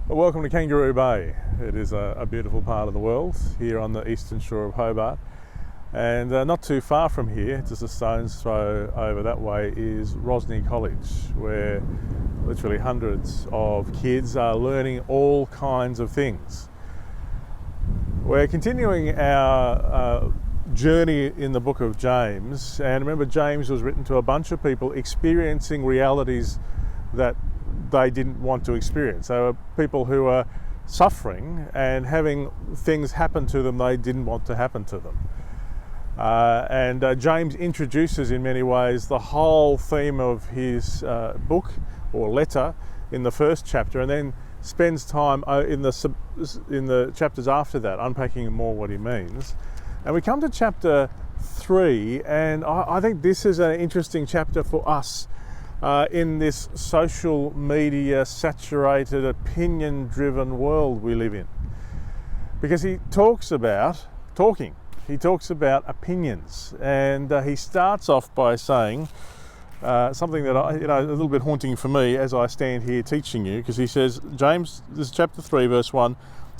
Well, welcome to Kangaroo Bay. It is a beautiful part of the world here on the eastern shore of Hobart, and not too far from here, just a stone's throw over that way, is Rosny College, where literally hundreds of kids are learning all kinds of things. We're continuing our journey in the book of James, and remember, James was written to a bunch of people experiencing realities that they didn't want to experience. They were people who were suffering and having things happen to them they didn't want to happen to them. James introduces in many ways the whole theme of his book or letter in the first chapter, and then spends time in the chapters after that unpacking more what he means. And we come to chapter 3, and I think this is an interesting chapter for us in this social media saturated, opinion driven world we live in, because he talks about opinions, and he starts off by saying something that a little bit haunting for me as I stand here teaching you, because he says, James, this is chapter 3 verse 1,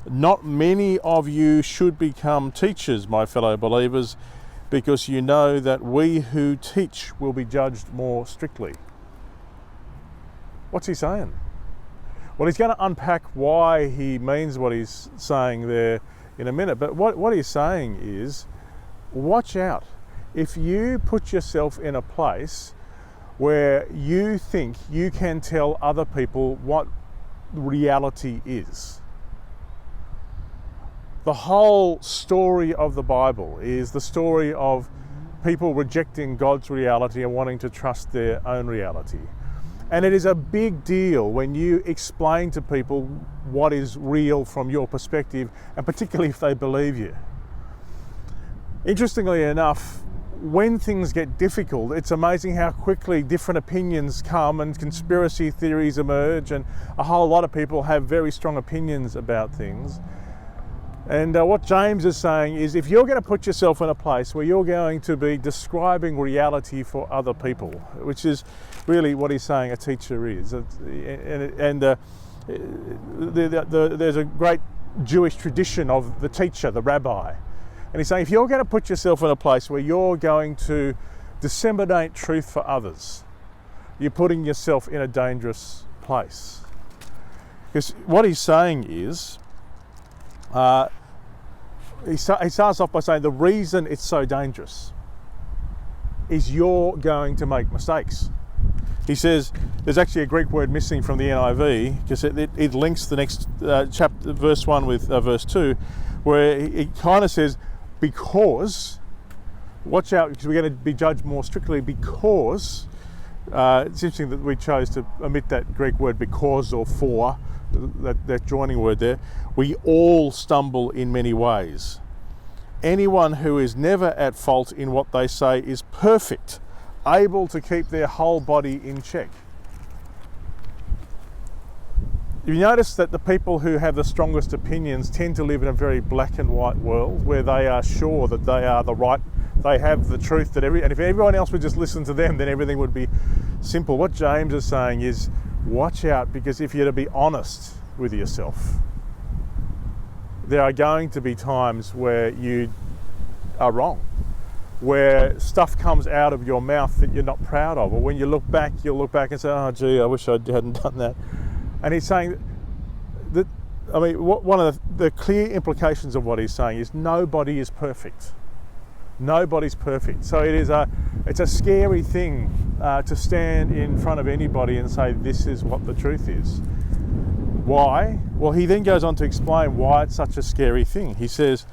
"Not many of you should become teachers, my fellow believers, because you know that we who teach will be judged more strictly." What's he saying? Well, he's going to unpack why he means what he's saying there in a minute. But what he's saying is, watch out. If you put yourself in a place where you think you can tell other people what reality is. The whole story of the Bible is the story of people rejecting God's reality and wanting to trust their own reality. And it is a big deal when you explain to people what is real from your perspective, and particularly if they believe you. Interestingly enough, when things get difficult, it's amazing how quickly different opinions come and conspiracy theories emerge, and a whole lot of people have very strong opinions about things. And what James is saying is, if you're going to put yourself in a place where you're going to be describing reality for other people, which is really what he's saying a teacher is, there's a great Jewish tradition of the teacher, the rabbi. And he's saying, if you're going to put yourself in a place where you're going to disseminate truth for others, you're putting yourself in a dangerous place. Because what he's saying is, he starts off by saying the reason it's so dangerous is you're going to make mistakes. He says there's actually a Greek word missing from the NIV, because it links the next chapter, verse 1 with verse 2, where it kind of says, because, watch out, because we're going to be judged more strictly, because, it's interesting that we chose to omit that Greek word because or for, that joining word there. We all stumble in many ways. Anyone who is never at fault in what they say is perfect, able to keep their whole body in check. You notice that the people who have the strongest opinions tend to live in a very black and white world, where they are sure that they are they have the truth, and if everyone else would just listen to them, then everything would be simple. What James is saying is, watch out, because if you're to be honest with yourself, there are going to be times where you are wrong, where stuff comes out of your mouth that you're not proud of, or when you look back, you'll look back and say, oh gee, I wish I hadn't done that. And he's saying that, one of the clear implications of what he's saying is nobody is perfect. Nobody's perfect. So it's a scary thing to stand in front of anybody and say this is what the truth is. Why? Well, he then goes on to explain why it's such a scary thing. He says,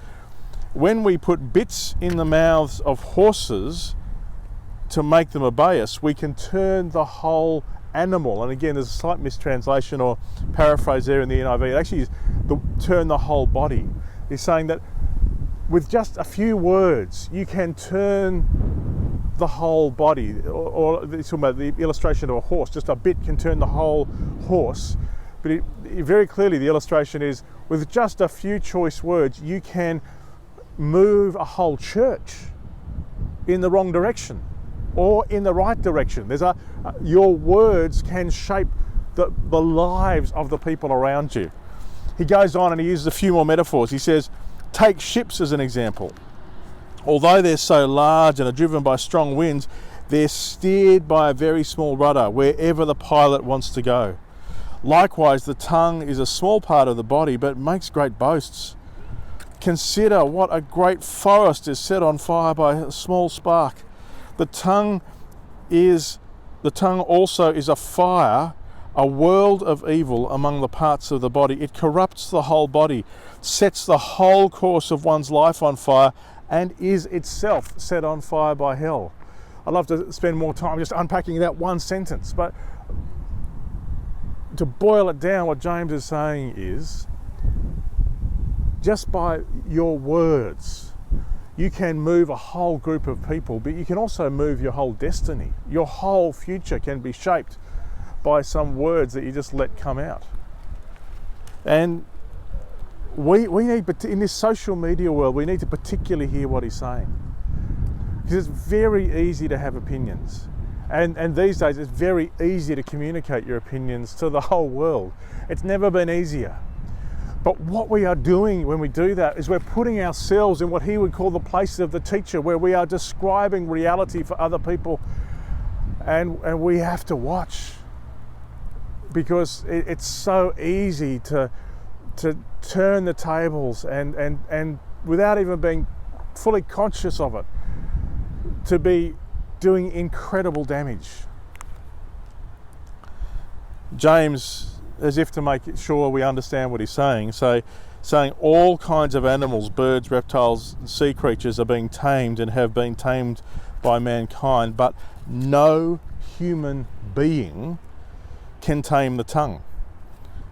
when we put bits in the mouths of horses to make them obey us, we can turn the whole animal. And again, there's a slight mistranslation or paraphrase there in the NIV. It actually is turn the whole body. He's saying that with just a few words, you can turn the whole body, or talking about the illustration of a horse, just a bit can turn the whole horse. But very clearly the illustration is, with just a few choice words, you can move a whole church in the wrong direction or in the right direction. Your words can shape the lives of the people around you. He goes on and he uses a few more metaphors. He says, take ships as an example. Although they're so large and are driven by strong winds, they're steered by a very small rudder wherever the pilot wants to go. Likewise, the tongue is a small part of the body, but makes great boasts. Consider what a great forest is set on fire by a small spark. The tongue also is a fire, a world of evil among the parts of the body. It corrupts the whole body, sets the whole course of one's life on fire, and is itself set on fire by hell. I'd love to spend more time just unpacking that one sentence, but to boil it down, what James is saying is, just by your words, you can move a whole group of people, but you can also move your whole destiny. Your whole future can be shaped by some words that you just let come out. And we need, in this social media world, we need to particularly hear what he's saying. Because it's very easy to have opinions. And these days, it's very easy to communicate your opinions to the whole world. It's never been easier. But what we are doing when we do that is we're putting ourselves in what he would call the place of the teacher, where we are describing reality for other people. And we have to watch, because it's so easy to turn the tables and without even being fully conscious of it, to be doing incredible damage. James, as if to make sure we understand what he's saying, saying all kinds of animals, birds, reptiles, sea creatures are being tamed and have been tamed by mankind, but no human being can tame the tongue.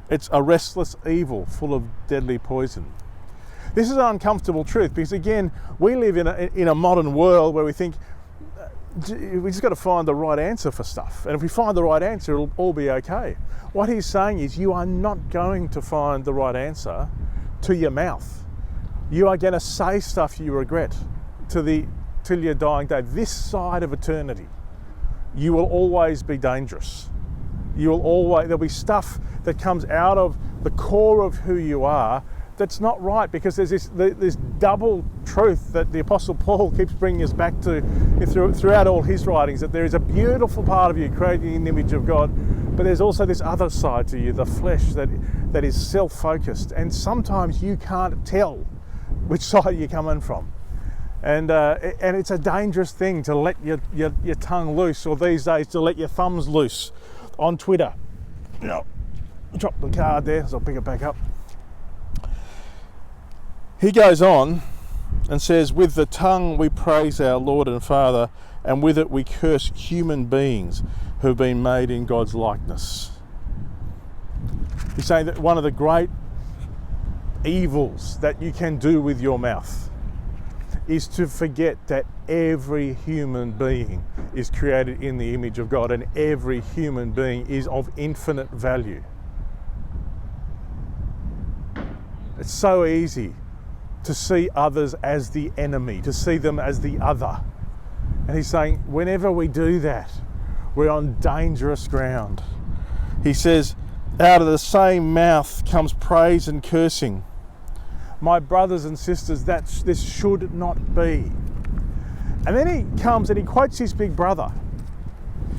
It's a restless evil full of deadly poison. This is an uncomfortable truth, because again, we live in a modern world where we think we just got to find the right answer for stuff. And if we find the right answer, it'll all be okay. What he's saying is, you are not going to find the right answer to your mouth. You are going to say stuff you regret till your dying day. This side of eternity, you will always be dangerous. There'll be stuff that comes out of the core of who you are that's not right, because there's this double truth that the Apostle Paul keeps bringing us back to throughout all his writings, that there is a beautiful part of you created in the image of God, but there's also this other side to you, the flesh, that is self-focused, and sometimes you can't tell which side you're coming from. And it's a dangerous thing to let your tongue loose, or these days to let your thumbs loose on Twitter. Drop the card there, so I'll pick it back up. He goes on and says, with the tongue we praise our Lord and Father, and with it we curse human beings who have been made in God's likeness. He's saying that one of the great evils that you can do with your mouth is to forget that every human being is created in the image of God, and every human being is of infinite value. It's so easy to see others as the enemy, to see them as the other. And he's saying, whenever we do that, we're on dangerous ground. He says, out of the same mouth comes praise and cursing. My brothers and sisters, this should not be. And then he comes and he quotes his big brother.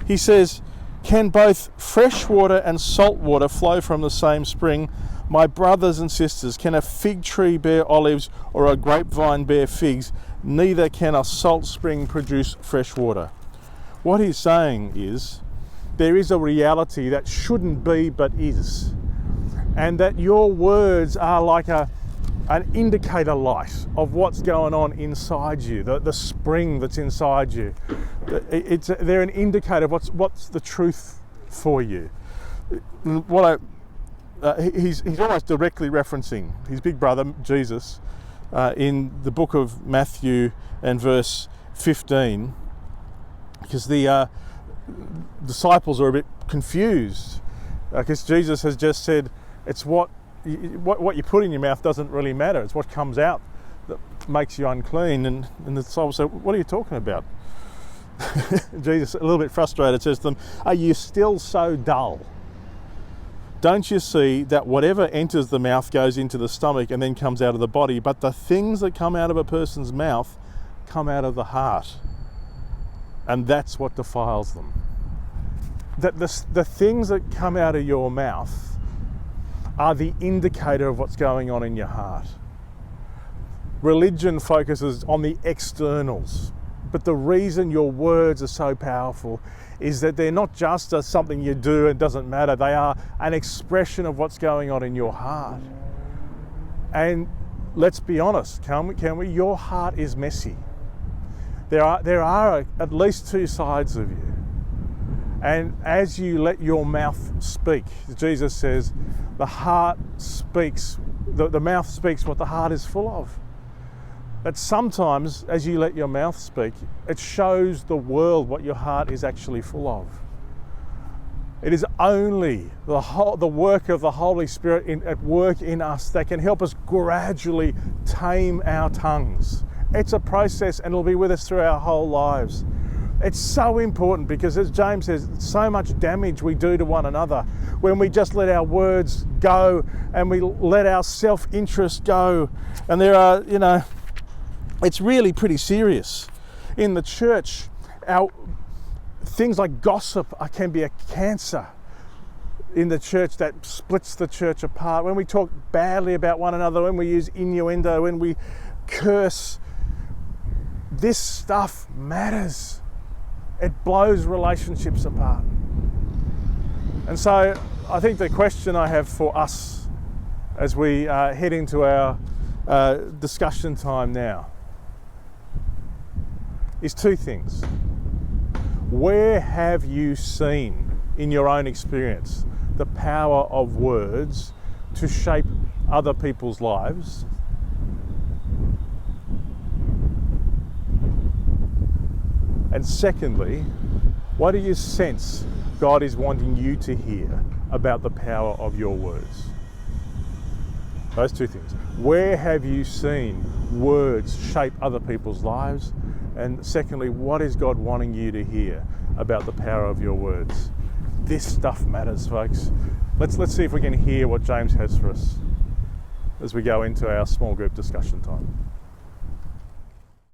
He says, can both fresh water and salt water flow from the same spring? My brothers and sisters, can a fig tree bear olives or a grapevine bear figs? Neither can a salt spring produce fresh water. What he's saying is, there is a reality that shouldn't be but is. And that your words are like an indicator light of what's going on inside you, the spring that's inside you. They're an indicator of what's the truth for you. He's almost directly referencing his big brother, Jesus, in the book of Matthew and verse 15, because the disciples are a bit confused, because Jesus has just said, it's what you put in your mouth doesn't really matter, it's what comes out that makes you unclean. And the disciples say, what are you talking about? Jesus, a little bit frustrated, says to them, are you still so dull? Don't you see that whatever enters the mouth goes into the stomach and then comes out of the body, but the things that come out of a person's mouth come out of the heart, and that's what defiles them. That the things that come out of your mouth are the indicator of what's going on in your heart. Religion focuses on the externals, but the reason your words are so powerful is that they're not just something you do and doesn't matter. They are an expression of what's going on in your heart. And let's be honest, can we? Your heart is messy. There are at least two sides of you. And as you let your mouth speak, Jesus says, the heart speaks, the mouth speaks what the heart is full of. That sometimes, as you let your mouth speak, it shows the world what your heart is actually full of. It is only the work of the Holy Spirit at work in us that can help us gradually tame our tongues. It's a process, and it'll be with us through our whole lives. It's so important because, as James says, so much damage we do to one another when we just let our words go and we let our self-interest go. And there are, it's really pretty serious. In the church, things like gossip can be a cancer in the church that splits the church apart. When we talk badly about one another, when we use innuendo, when we curse, this stuff matters. It blows relationships apart. And so I think the question I have for us as we head into our discussion time now is two things. Where have you seen in your own experience the power of words to shape other people's lives? And secondly, what do you sense God is wanting you to hear about the power of your words? Those two things. Where have you seen words shape other people's lives? And secondly, what is God wanting you to hear about the power of your words? This stuff matters, folks. Let's see if we can hear what James has for us as we go into our small group discussion time.